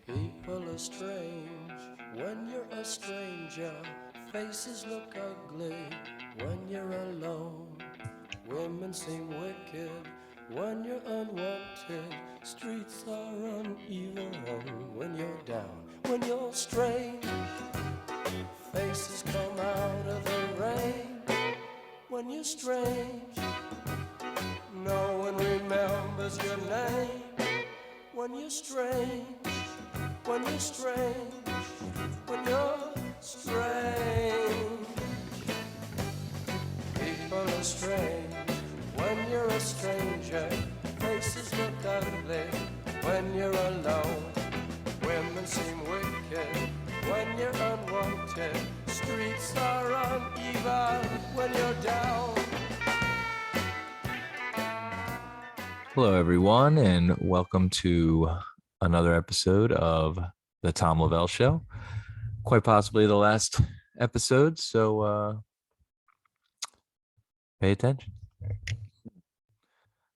People are strange when you're a stranger. Faces look ugly when you're alone. Women seem wicked when you're unwanted. Streets are uneven when you're down. When you're strange, faces come out of the rain. When you're strange, no one remembers your name. When you're strange, when you're strange, when you're strange. People are strange when you're a stranger. Faces look ugly when you're alone. Women seem wicked when you're unwanted. Streets are uneven when you're down. Hello, everyone, and welcome to another episode of the Tom Lavelle Show. Quite possibly the last episode, so pay attention.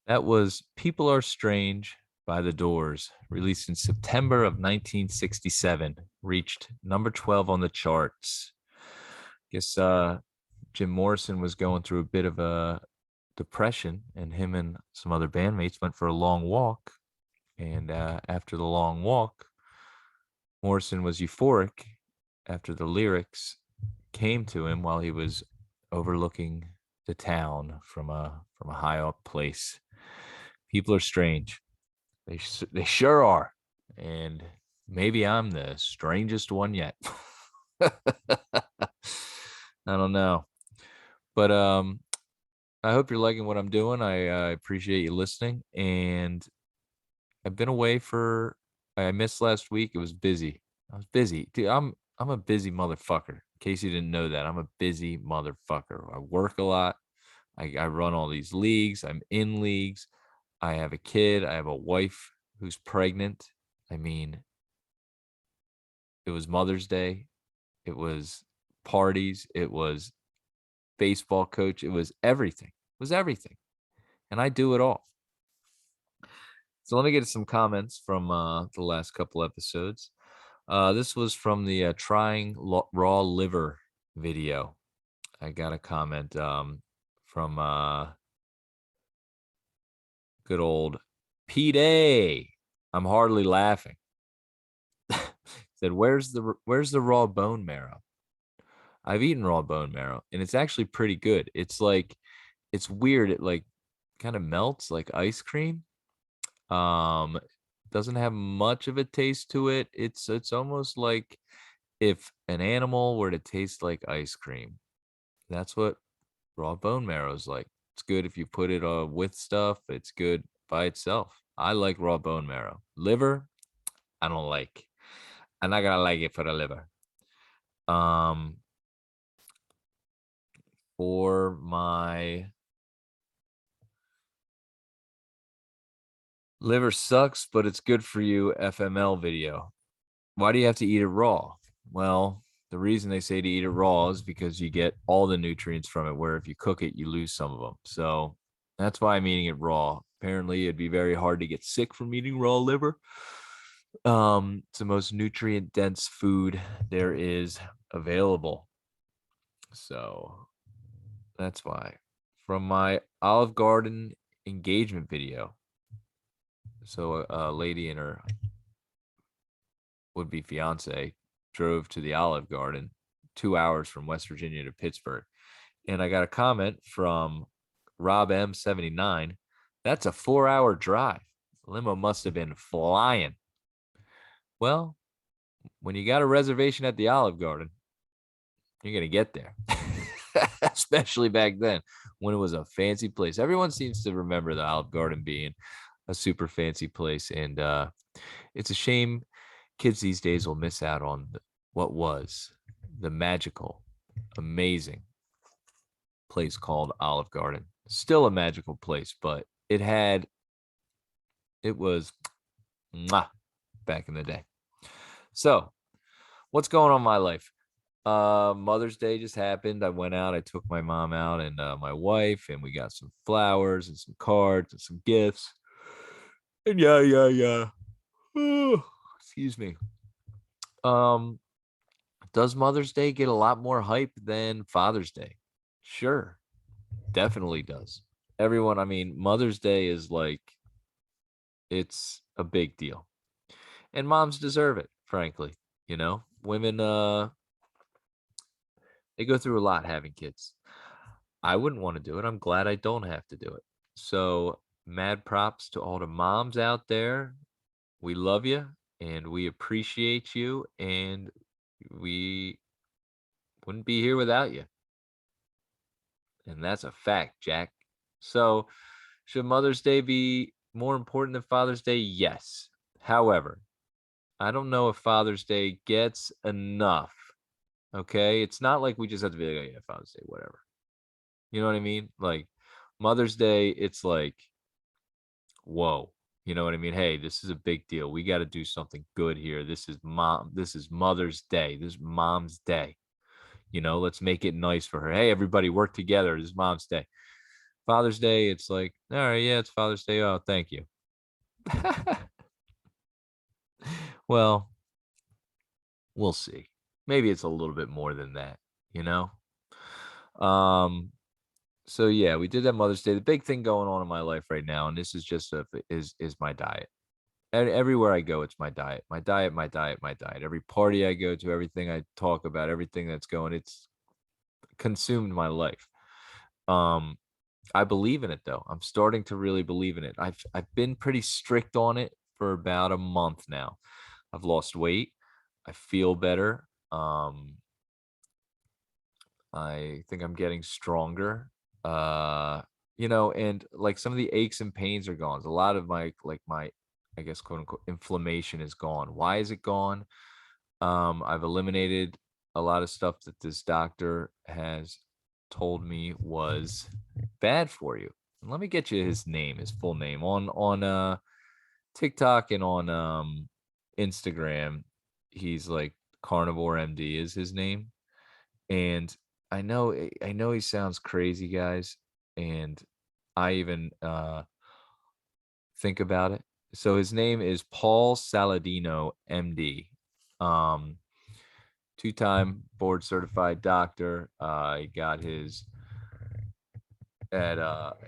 That was People Are Strange by The Doors, released in September of 1967, reached number 12 on the charts. Guess Jim Morrison was going through a bit of a depression, and him and some other bandmates went for a long walk. And after the long walk, Morrison was euphoric after the lyrics came to him while he was overlooking the town from a high up place. People are strange. They sure are. And maybe I'm the strangest one yet. I don't know. But I hope you're liking what I'm doing. I appreciate you listening. And I've been away I missed last week. It was busy. I was busy. Dude, I'm a busy motherfucker. In case you didn't know that. I'm a busy motherfucker. I work a lot. I run all these leagues. I'm in leagues. I have a kid. I have a wife who's pregnant. I mean, it was Mother's Day. It was parties. It was baseball coach. It was everything. It was everything. And I do it all. So let me get some comments from the last couple episodes. This was from the trying raw liver video. I got a comment from good old Pete A. I'm hardly laughing. Said, where's the raw bone marrow? I've eaten raw bone marrow, and it's actually pretty good. It's weird. It like kind of melts like ice cream. Doesn't have much of a taste to it. It's almost like if an animal were to taste like ice cream. That's what raw bone marrow is like. It's good if you put it with stuff. It's good by itself. I like raw bone marrow. Liver, I don't like. I'm not gonna like it for the liver. Um, for my liver sucks, but it's good for you FML video. Why do you have to eat it raw? Well, the reason they say to eat it raw is because you get all the nutrients from it, where if you cook it, you lose some of them. So that's why I'm eating it raw. Apparently, it'd be very hard to get sick from eating raw liver. It's the most nutrient dense food there is available. So that's why. From my Olive Garden engagement video. So a lady and her would-be fiance drove to the Olive Garden 2 hours from West Virginia to Pittsburgh. And I got a comment from Rob M79. That's a 4-hour drive. The limo must have been flying. Well, when you got a reservation at the Olive Garden, you're going to get there. Especially back then when it was a fancy place. Everyone seems to remember the Olive Garden being a super fancy place. And it's a shame kids these days will miss out on what was the magical, amazing place called Olive Garden. Still a magical place, but it was mwah, back in the day. So what's going on in my life? Mother's Day just happened. I went out, I took my mom out and my wife, and we got some flowers and some cards and some gifts. And yeah. Excuse me. Um, does Mother's Day get a lot more hype than Father's Day? Sure, definitely does. Everyone, I mean, Mother's Day is like it's a big deal. And moms deserve it, frankly. Women they go through a lot having kids. I wouldn't want to do it. I'm glad I don't have to do it. So, mad props to all the moms out there. We love you and we appreciate you and we wouldn't be here without you. And that's a fact, Jack. So, should Mother's Day be more important than Father's Day? Yes. However, I don't know if Father's Day gets enough. Okay. It's not like we just have to be like, oh, yeah, Father's Day, whatever. You know what I mean? Like Mother's Day, it's like, whoa. You know what I mean? Hey, this is a big deal. We got to do something good here. This is Mother's Day. This is Mom's Day. Let's make it nice for her. Hey, everybody, work together. This is Mom's Day. Father's Day, it's like, all right, yeah, it's Father's Day. Oh, thank you. Well, we'll see. Maybe it's a little bit more than that, you know? Um, so yeah, we did that Mother's Day. The big thing going on in my life right now, and this is just is my diet. And everywhere I go, it's my diet. My diet, my diet, my diet. Every party I go to, everything I talk about, everything that's going, it's consumed my life. Um, I believe in it though. I'm starting to really believe in it. I've been pretty strict on it for about a month now. I've lost weight. I feel better. I think I'm getting stronger. And like some of the aches and pains are gone. A lot of my I guess quote unquote inflammation is gone. Why is it gone? I've eliminated a lot of stuff that this doctor has told me was bad for you. And let me get you his name, his full name on TikTok and on Instagram. He's like Carnivore MD is his name. And I know he sounds crazy, guys, and I even think about it. So his name is Paul Saladino, MD. Um, Two-time board certified doctor. He got his at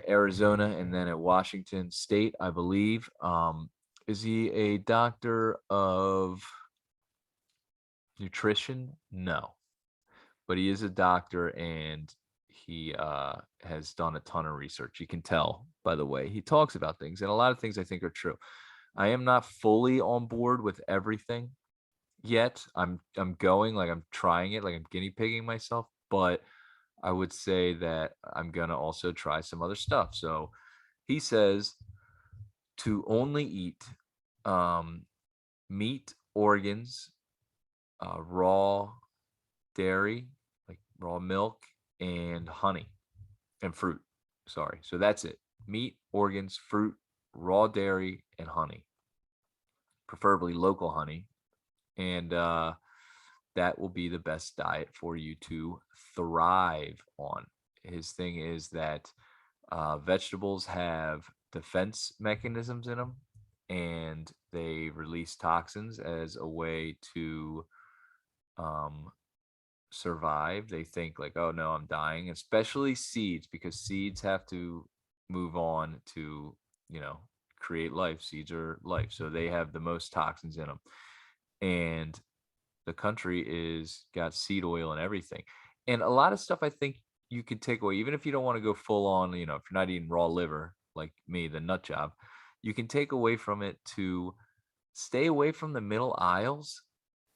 Arizona and then at Washington State, I believe. Is he a doctor of nutrition? No, but he is a doctor and he has done a ton of research. You can tell by the way he talks about things, and a lot of things I think are true. I am not fully on board with everything yet. I'm going like I'm trying it, like I'm guinea pigging myself, but I would say that I'm gonna also try some other stuff. So he says to only eat um, meat, organs, raw dairy, like raw milk, and honey and fruit. Sorry. So that's it: meat, organs, fruit, raw dairy, and honey, preferably local honey. And that will be the best diet for you to thrive on. His thing is that vegetables have defense mechanisms in them and they release toxins as a way to um, survive. They think like, oh no, I'm dying, especially seeds, because seeds have to move on to, you know, create life. Seeds are life. So they have the most toxins in them. And the country is got seed oil and everything. And a lot of stuff I think you could take away, even if you don't want to go full on, if you're not eating raw liver like me, the nut job, you can take away from it to stay away from the middle aisles.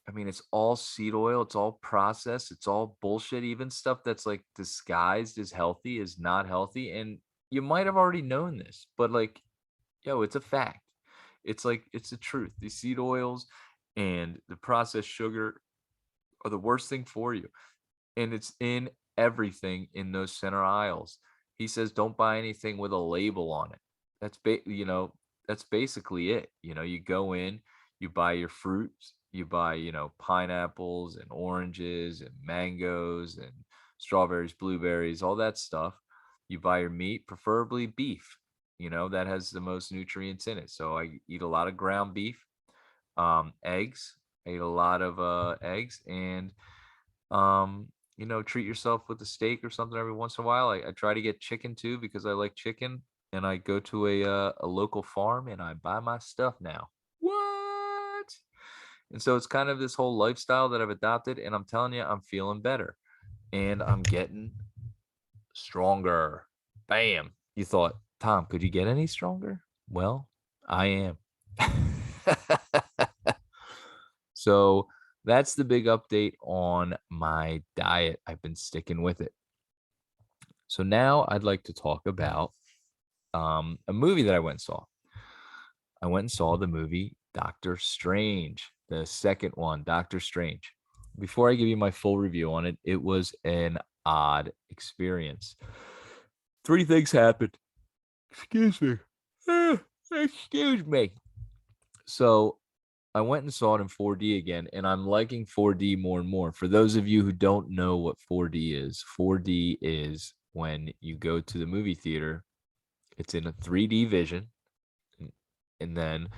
I mean, it's all seed oil, it's all processed, it's all bullshit. Even stuff that's like disguised as healthy is not healthy. And you might have already known this, but like, yo, it's a fact. It's like, it's the truth. These seed oils and the processed sugar are the worst thing for you. And it's in everything in those center aisles. He says, don't buy anything with a label on it. That's basically it. You go in, you buy your fruits, you buy, pineapples and oranges and mangoes and strawberries, blueberries, all that stuff. You buy your meat, preferably beef, that has the most nutrients in it. So I eat a lot of ground beef. Eggs. I eat a lot of eggs, and treat yourself with a steak or something every once in a while. I try to get chicken too because I like chicken, and I go to a local farm and I buy my stuff now. What? And so it's kind of this whole lifestyle that I've adopted, and I'm telling you, I'm feeling better, and I'm getting stronger. Bam. You thought, Tom, could you get any stronger? Well, I am. So that's the big update on my diet. I've been sticking with it. So now I'd like to talk about a movie that I went and saw. I went and saw the movie Doctor Strange, the second one, Doctor Strange. Before I give you my full review on it, it was an odd experience. Three things happened. Excuse me. Excuse me. So I went and saw it in 4D again, and I'm liking 4D more and more. For those of you who don't know what 4D is when you go to the movie theater, it's in a 3D vision, and then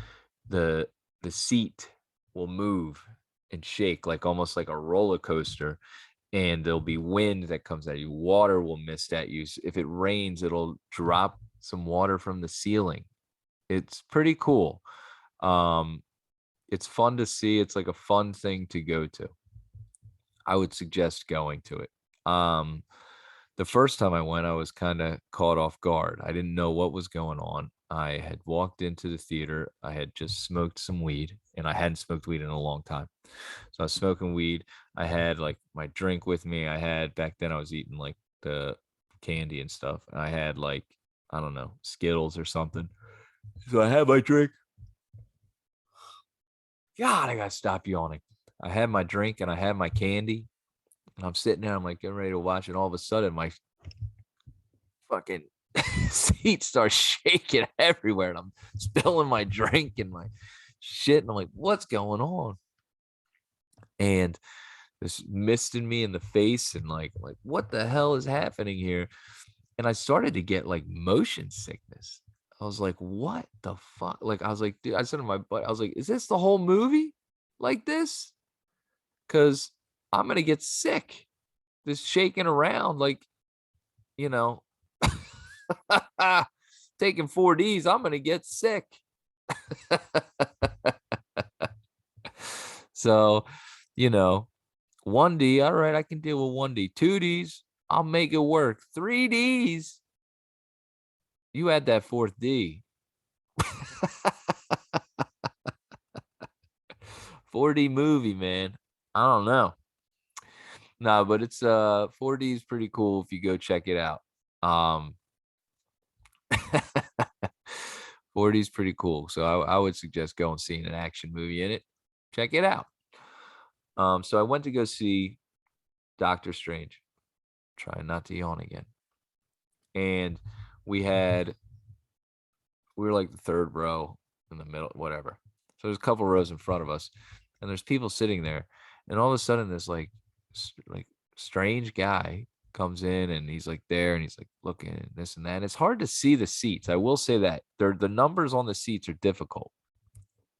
the the seat will move and shake like almost like a roller coaster, and there'll be wind that comes at you. Water will mist at you. If it rains, it'll drop some water from the ceiling. It's pretty cool. Um, it's fun to see. It's like a fun thing to go to. I would suggest going to it. The first time I went, I was kind of caught off guard. I didn't know what was going on. I had walked into the theater. I had just smoked some weed, and I hadn't smoked weed in a long time. So I was smoking weed. I had like my drink with me. I had back then I was eating like the candy and stuff. And I had like, I don't know, Skittles or something. So I had my drink. God, I gotta stop yawning. I had my drink and I had my candy. And I'm sitting there, I'm like getting ready to watch, and all of a sudden my fucking seat starts shaking everywhere, and I'm spilling my drink and my shit. And I'm like, what's going on? And this misted me in the face, and like, what the hell is happening here? And I started to get like motion sickness. I was like, what the fuck? Like, I was like, dude, I said to my buddy, I was like, is this the whole movie like this? Because I'm gonna get sick. This shaking around, like, you know, taking 4Ds, I'm gonna get sick. So, you know, 1D, all right, I can deal with 1D. 2Ds, I'll make it work. 3Ds, you add that fourth D. 4D movie, man. I don't know. No, but it's 4D is pretty cool if you go check it out. 4D is pretty cool. So I would suggest going and seeing an action movie in it. Check it out. So I went to go see Doctor Strange. Trying not to yawn again. And we had we were like the third row in the middle, whatever. So there's a couple rows in front of us, and there's people sitting there, and all of a sudden this like strange guy comes in, and he's like there, and he's like looking and this and that. And it's hard to see the seats. I will say that the numbers on the seats are difficult.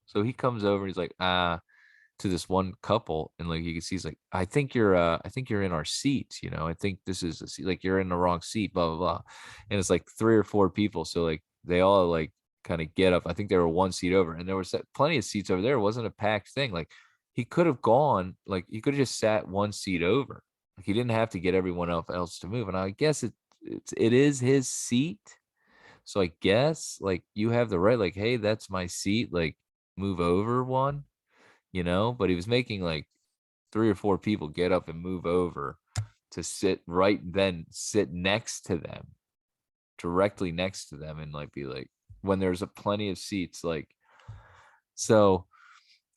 So he comes over, and he's like, to this one couple, and like you can see he's like, I think you're in our seats, I think this is a seat, like you're in the wrong seat, blah blah blah. And it's like three or four people, so like they all like kind of get up. I think they were one seat over, and there was plenty of seats over there. It wasn't a packed thing. Like he could have gone, like he could have just sat one seat over. Like he didn't have to get everyone else to move. And I guess it is his seat. So I guess like you have the right, like, hey, that's my seat, like move over one, but he was making like three or four people get up and move over to sit next to them, directly next to them, and like be like, when there's a plenty of seats, like, so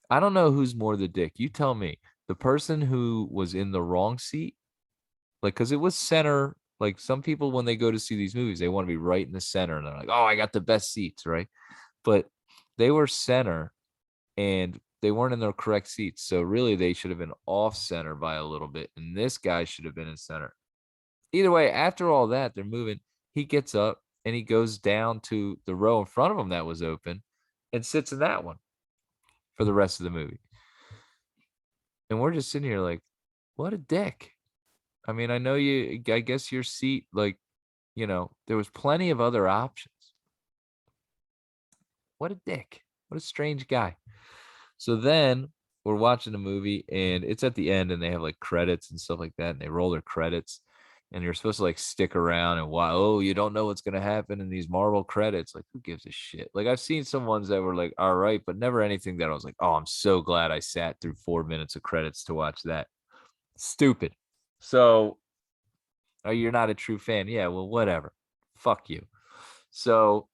I don't know who's more the dick. You tell me. The person who was in the wrong seat, like, because it was center. Like some people, when they go to see these movies, they want to be right in the center, and they're like, oh, I got the best seats, right? But they were center, and they weren't in their correct seats. So really they should have been off center by a little bit. And this guy should have been in center. Either way, after all that, they're moving. He gets up and he goes down to the row in front of him that was open and sits in that one. for the rest of the movie. And we're just sitting here like, what a dick. I mean, I know I guess your seat, like, there was plenty of other options. What a dick. What a strange guy. So then we're watching the movie and it's at the end and they have like credits and stuff like that. And they roll their credits and you're supposed to like stick around and wow, oh, you don't know what's going to happen in these Marvel credits. Like, who gives a shit? Like, I've seen some ones that were like, all right, but never anything that I was like, oh, I'm so glad I sat through 4 minutes of credits to watch that. Stupid. So, oh, you're not a true fan. Yeah, well, whatever. Fuck you. So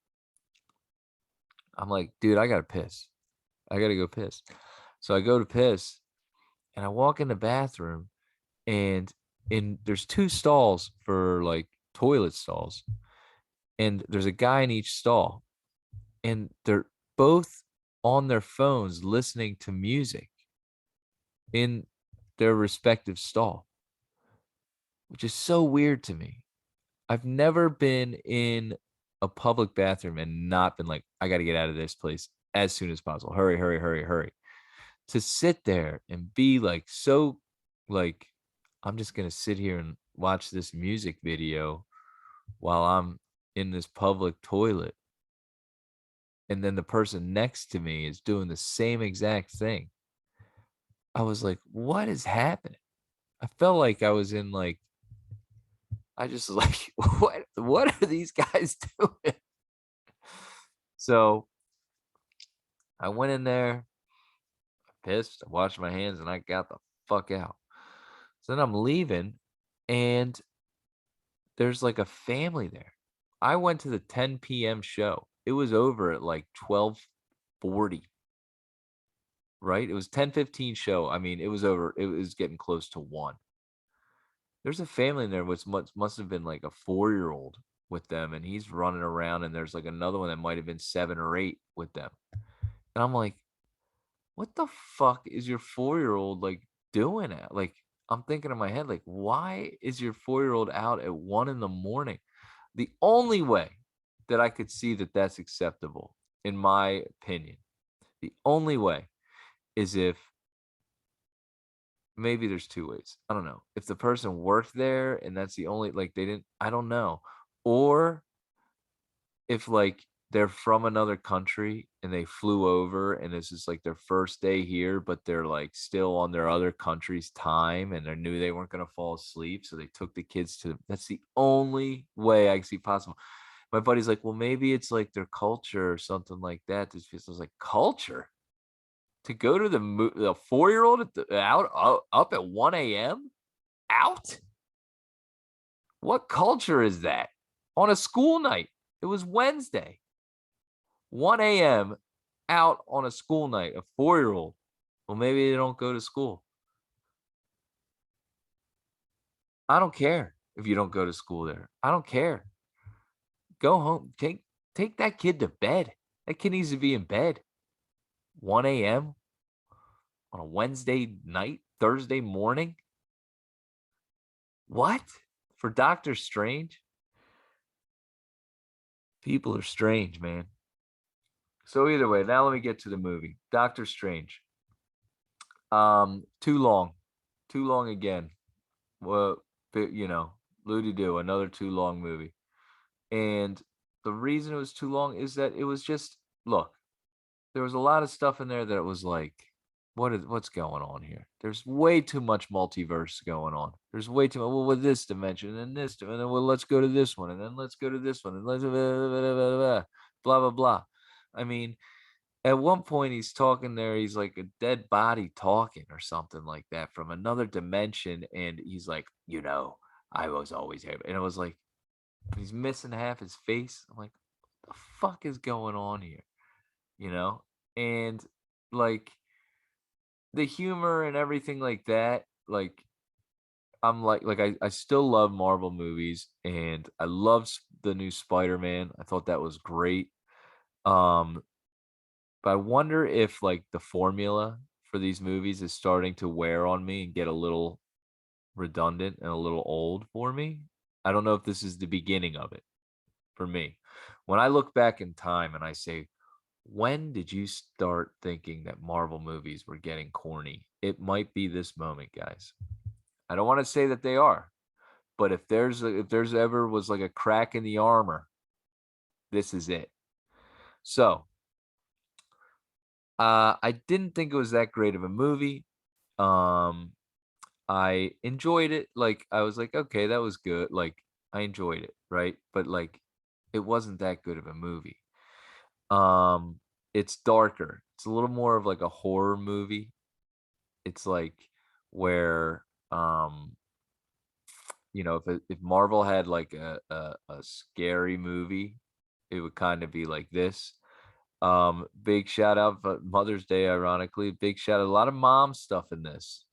I'm like, dude, I got to piss. I got to go piss. So I go to piss and I walk in the bathroom and there's two stalls for like toilet stalls. And there's a guy in each stall and they're both on their phones listening to music in their respective stall, which is so weird to me. I've never been in a public bathroom and not been like, I got to get out of this place as soon as possible. Hurry, hurry, hurry, hurry. To sit there and be like, so like, I'm just going to sit here and watch this music video while I'm in this public toilet. And then the person next to me is doing the same exact thing. I was like, what is happening? I felt like I was in like, I just like, what are these guys doing? So I went in there, pissed, I washed my hands, and I got the fuck out. So then I'm leaving, and there's like a family there. I went to the 10 p.m. show. It was over at like 12:40, right? It was 10:15 show. I mean, it was over. It was getting close to 1. There's a family in there which must have been like a 4-year-old with them, and he's running around, and there's like another one that might have been 7 or 8 with them. And I'm like, what the fuck is your 4-year-old like doing at? Like, I'm thinking in my head, like, why is your 4-year-old out at 1 in the morning? The only way that I could see that that's acceptable, in my opinion, the only way is if maybe there's 2 ways. I don't know. If the person worked there and that's the only, like, they didn't, I don't know. Or if like they're from another country and they flew over and this is like their first day here, but they're like still on their other country's time and they knew they weren't going to fall asleep. So they took the kids to, that's the only way I can see possible. My buddy's like, well, maybe it's like their culture or something like that. This feels like culture to go to the 4-year-old up at 1 a.m. out. What culture is that on a school night? It was Wednesday. 1 a.m. out on a school night, a 4-year-old. Well, maybe they don't go to school. I don't care if you don't go to school there. I don't care. Go home. Take that kid to bed. That kid needs to be in bed. 1 a.m. on a Wednesday night, Thursday morning. What? For Doctor Strange? People are strange, man. So either way, now let me get to the movie. Doctor Strange. Too long. Too long again. Well, but, Ludi do another too long movie. And the reason it was too long is that it was just, look, there was a lot of stuff in there that was like, what's going on here? There's way too much multiverse going on. There's way too much. Well, with this dimension and this, and then well, let's go to this one, and then let's go to this one, and let's blah blah blah. I mean, at one point he's talking there, he's like a dead body talking or something like that from another dimension, and he's like, I was always here, and it was like he's missing half his face. I'm like, what the fuck is going on here? And like the humor and everything like that, like I'm like I still love Marvel movies, and I love the new Spider-Man. I thought that was great. Um, but I wonder if like the formula for these movies is starting to wear on me and get a little redundant and a little old for me. I don't know if this is the beginning of it for me. When I look back in time and I say, When did you start thinking that Marvel movies were getting corny? It might be this moment, guys. I don't want to say that they are, but if there's ever was like a crack in the armor, this is it. So, I didn't think it was that great of a movie. Um, I enjoyed it. Like I was like, okay, that was good. Like I enjoyed it, right? But like it wasn't that good of a movie. Um, it's darker. It's a little more of like a horror movie. It's like where if Marvel had like a scary movie, it would kind of be like this. Big shout out for Mother's Day, ironically. Big shout out, a lot of mom stuff in this.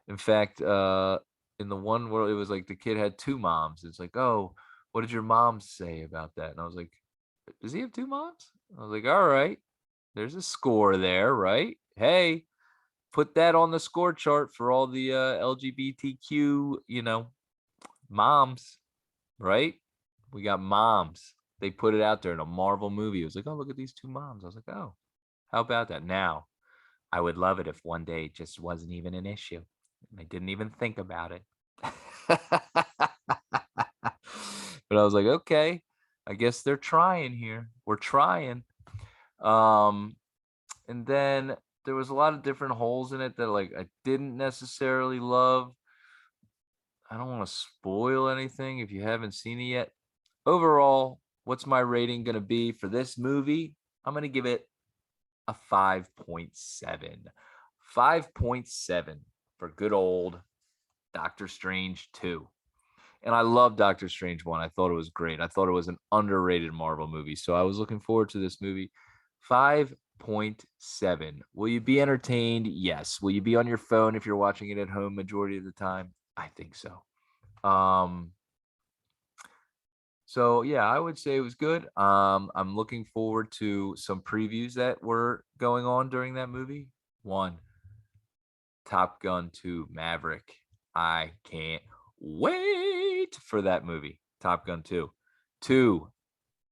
In fact, in the one where it was like the kid had two moms, it's like, oh, what did your mom say about that? And I was like, does he have two moms? I was like, all right, there's a score there, right? Hey, put that on the score chart for all the LGBTQ, moms, right? We got moms. They put it out there in a Marvel movie. It was like, oh, look at these two moms. I was like, oh, how about that? Now, I would love it if one day it just wasn't even an issue. I didn't even think about it. But I was like, okay, I guess they're trying here. We're trying. Um, and then there was a lot of different holes in it that like I didn't necessarily love. I don't want to spoil anything if you haven't seen it yet. Overall, what's my rating going to be for this movie? I'm going to give it a 5.7. 5.7 for good old Doctor Strange 2. And I love Doctor Strange 1. I thought it was great. I thought it was an underrated Marvel movie. So I was looking forward to this movie. 5.7. Will you be entertained? Yes. Will you be on your phone if you're watching it at home majority of the time? I think so. Um, so yeah, I would say it was good. I'm looking forward to some previews that were going on during that movie. One, Top Gun 2 Maverick. I can't wait for that movie. Top Gun 2. Two,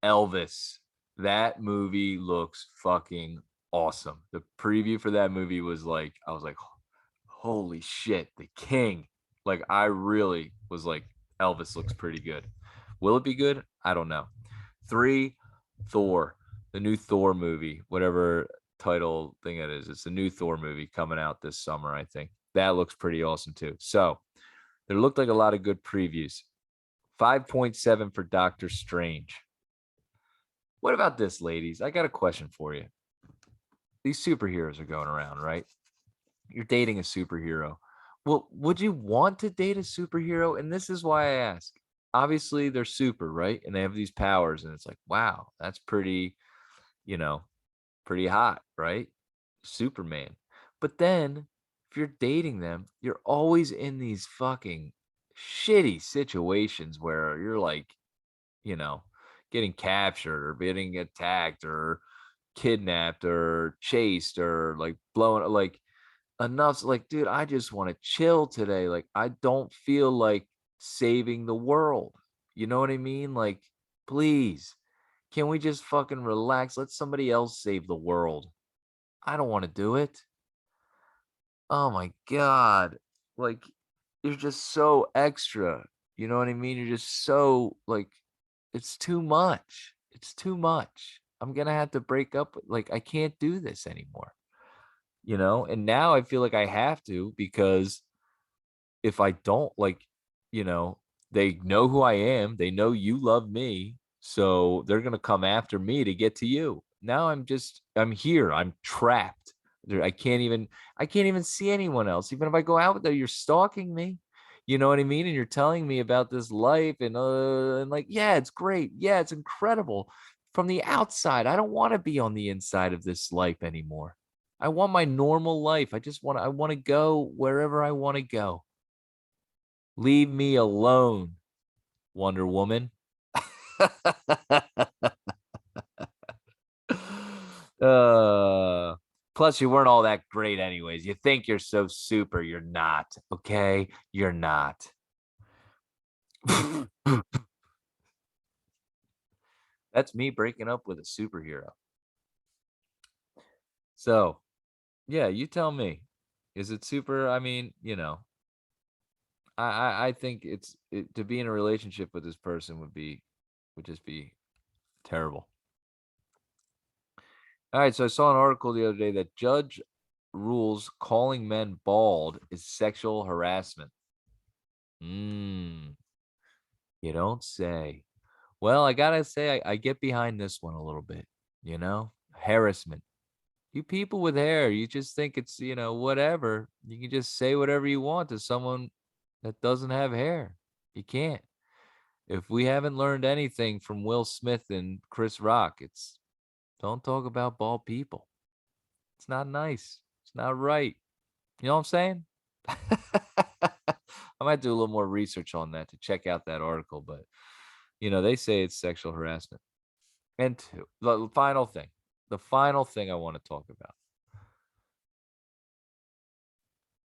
Elvis. That movie looks fucking awesome. The preview for that movie was like, I was like, holy shit, the king. Like, I really was like, Elvis looks pretty good. Will it be good? I don't know. Three, Thor, the new Thor movie, whatever title thing it is. It's a new Thor movie coming out this summer, I think. That looks pretty awesome too. So there looked like a lot of good previews. 5.7 for Doctor Strange. What about this, ladies? I got a question for you. These superheroes are going around, right? You're dating a superhero. Well, would you want to date a superhero? And this is why I ask. Obviously, they're super, right? And they have these powers, and it's like, wow, that's pretty, you know, pretty hot, right? Superman. But then if you're dating them, you're always in these fucking shitty situations where you're like, you know, getting captured or getting attacked or kidnapped or chased or like blown like enough like dude, I just want to chill today. Like I don't feel like saving the world. You know what I mean? Like please, can we just fucking relax? Let somebody else save the world. I don't want to do it. Oh my god. Like you're just so extra. You know what I mean? You're just so like it's too much. It's too much. I'm going to have to break up like I can't do this anymore. And now I feel like I have to because if I don't like, you know, they know who I am. They know you love me. So they're going to come after me to get to you. Now I'm here. I'm trapped. I can't even see anyone else. Even if I go out with them, you're stalking me. You know what I mean? And you're telling me about this life and like, yeah, it's great. Yeah, it's incredible. From the outside, I don't want to be on the inside of this life anymore. I want my normal life. I want to go wherever I want to go. Leave me alone, Wonder Woman. uh, plus, you weren't all that great, anyways. You think you're so super. You're not. Okay? You're not. That's me breaking up with a superhero. So, yeah, you tell me. Is it super? I mean, I think to be in a relationship with this person would just be terrible. All right, so I saw an article the other day that judge rules calling men bald is sexual harassment. Mm, you don't say. Well, I gotta say, I get behind this one a little bit. Harassment. You people with hair, you just think it's, whatever. You can just say whatever you want to someone that doesn't have hair. You can't. If we haven't learned anything from Will Smith and Chris Rock, it's don't talk about bald people. It's not nice. It's not right. You know what I'm saying? I might do a little more research on that to check out that article, but they say it's sexual harassment. And the final thing I want to talk about.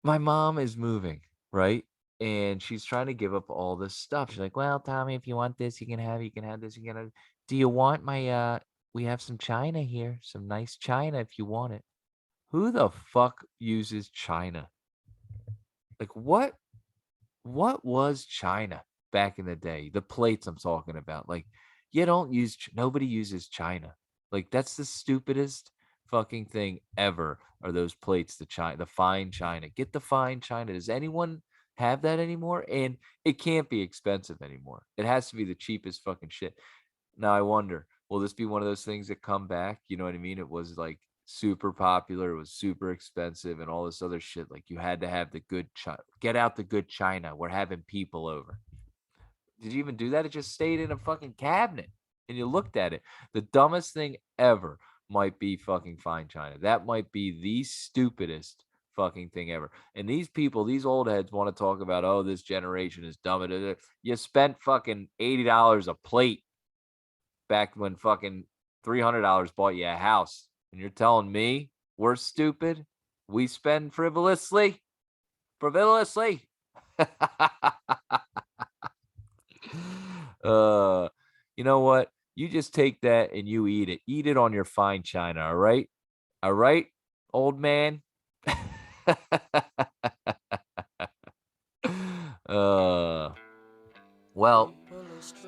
My mom is moving, right? And she's trying to give up all this stuff. She's like, "Well, Tommy, if you want this, you can have this, you can have Do you want we have some china here, some nice china if you want it." Who the fuck uses china? Like what was china back in the day? The plates I'm talking about. Like, you don't use nobody uses china. Like, that's the stupidest fucking thing ever. Are those plates, the fine china? Get the fine china. Does anyone have that anymore? And it can't be expensive anymore. It has to be the cheapest fucking shit. Now I wonder, will this be one of those things that come back? You know what I mean? It was like super popular, it was super expensive, and all this other shit. Like, you had to have the good china. Get out the good china. We're having people over. Did you even do that? It just stayed in a fucking cabinet and you looked at it. The dumbest thing ever might be fucking fine china. That might be the stupidest fucking thing ever. And these people, these old heads want to talk about, oh, this generation is dumb. You spent fucking $80 a plate back when fucking $300 bought you a house. And you're telling me we're stupid? We spend frivolously? Frivolously? uh, you know what? You just take that and you eat it. Eat it on your fine china, all right? All right, old man? uh, well,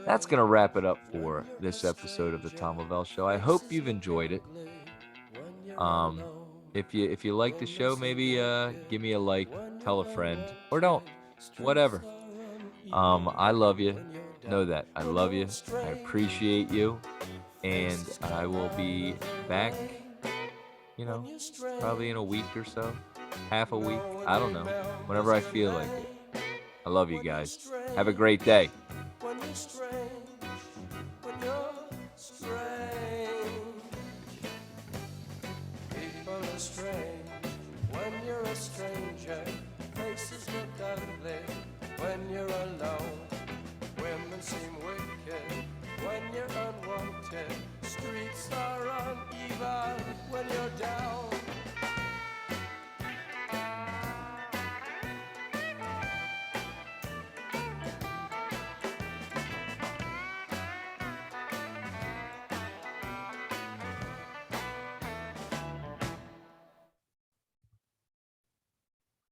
that's going to wrap it up for this episode of the Tom Lavelle Show. I hope you've enjoyed it. Um, if you like the show, maybe give me a like, tell a friend, or don't. Whatever. I love you. Know that. I love you. I appreciate you. And I will be back, you know, probably in a week or so. Half a week. I don't know. Whenever I feel like it. I love you guys. Have a great day. When you're strange,